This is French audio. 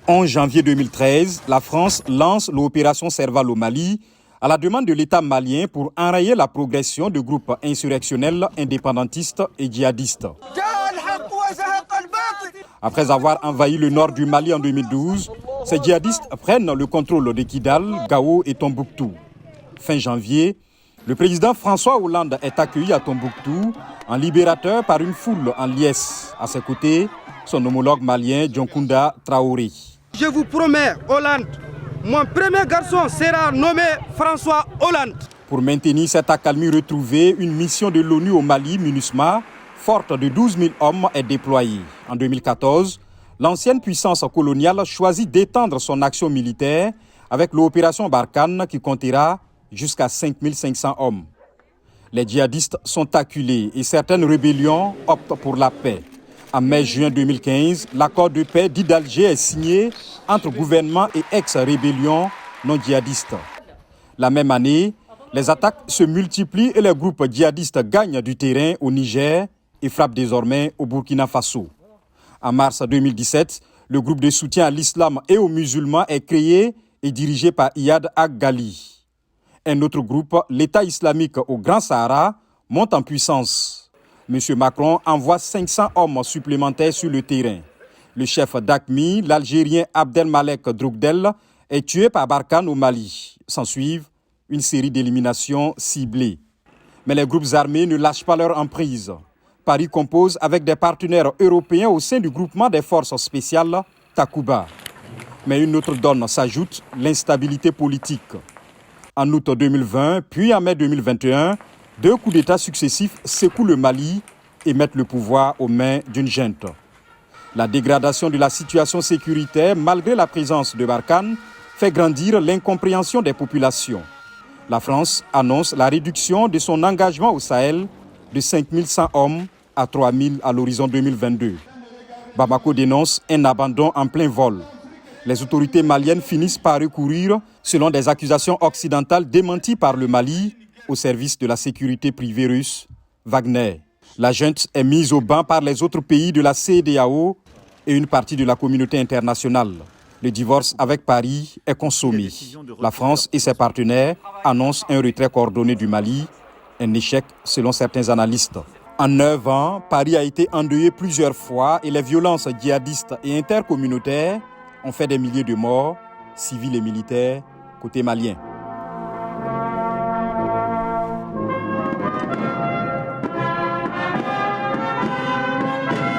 11 janvier 2013, la France lance l'opération Serval au Mali à la demande de l'État malien pour enrayer la progression de groupes insurrectionnels, indépendantistes et djihadistes. Après avoir envahi le nord du Mali en 2012, ces djihadistes prennent le contrôle de Kidal, Gao et Tombouctou. Fin janvier, le président François Hollande est accueilli à Tombouctou en libérateur par une foule en liesse. À ses côtés, son homologue malien Dioncounda Traoré. Je vous promets, Hollande, mon premier garçon sera nommé François Hollande. Pour maintenir cette accalmie retrouvée, une mission de l'ONU au Mali, MINUSMA, forte de 12 000 hommes, est déployée. En 2014, l'ancienne puissance coloniale choisit d'étendre son action militaire avec l'opération Barkhane qui comptera jusqu'à 5 500 hommes. Les djihadistes sont acculés et certaines rébellions optent pour la paix. En mai-juin 2015, l'accord de paix dit d'Alger est signé entre gouvernement et ex-rébellions non djihadistes. La même année, les attaques se multiplient et les groupes djihadistes gagnent du terrain au Niger et frappent désormais au Burkina Faso. En mars 2017, le groupe de soutien à l'islam et aux musulmans est créé et dirigé par Iyad Ag-Ghali. Un autre groupe, l'État islamique au Grand Sahara, monte en puissance. M. Macron envoie 500 hommes supplémentaires sur le terrain. Le chef d'AQMI, l'Algérien Abdelmalek Droukdel, est tué par Barkhane au Mali. S'ensuivent une série d'éliminations ciblées. Mais les groupes armés ne lâchent pas leur emprise. Paris compose avec des partenaires européens au sein du groupement des forces spéciales Takuba. Mais une autre donne s'ajoute, l'instabilité politique. En août 2020, puis en mai 2021, 2 coups d'État successifs secouent le Mali et mettent le pouvoir aux mains d'une junte. La dégradation de la situation sécuritaire, malgré la présence de Barkhane, fait grandir l'incompréhension des populations. La France annonce la réduction de son engagement au Sahel de 5 100 hommes à 3 000 à l'horizon 2022. Bamako dénonce un abandon en plein vol. Les autorités maliennes finissent par recourir, selon des accusations occidentales démenties par le Mali, au service de la sécurité privée russe, Wagner. La junte est mise au ban par les autres pays de la CEDEAO et une partie de la communauté internationale. Le divorce avec Paris est consommé. La France et ses partenaires annoncent un retrait coordonné du Mali, un échec selon certains analystes. En 9 ans, Paris a été endeuillé plusieurs fois et les violences djihadistes et intercommunautaires ont fait des milliers de morts, civils et militaires, côté malien.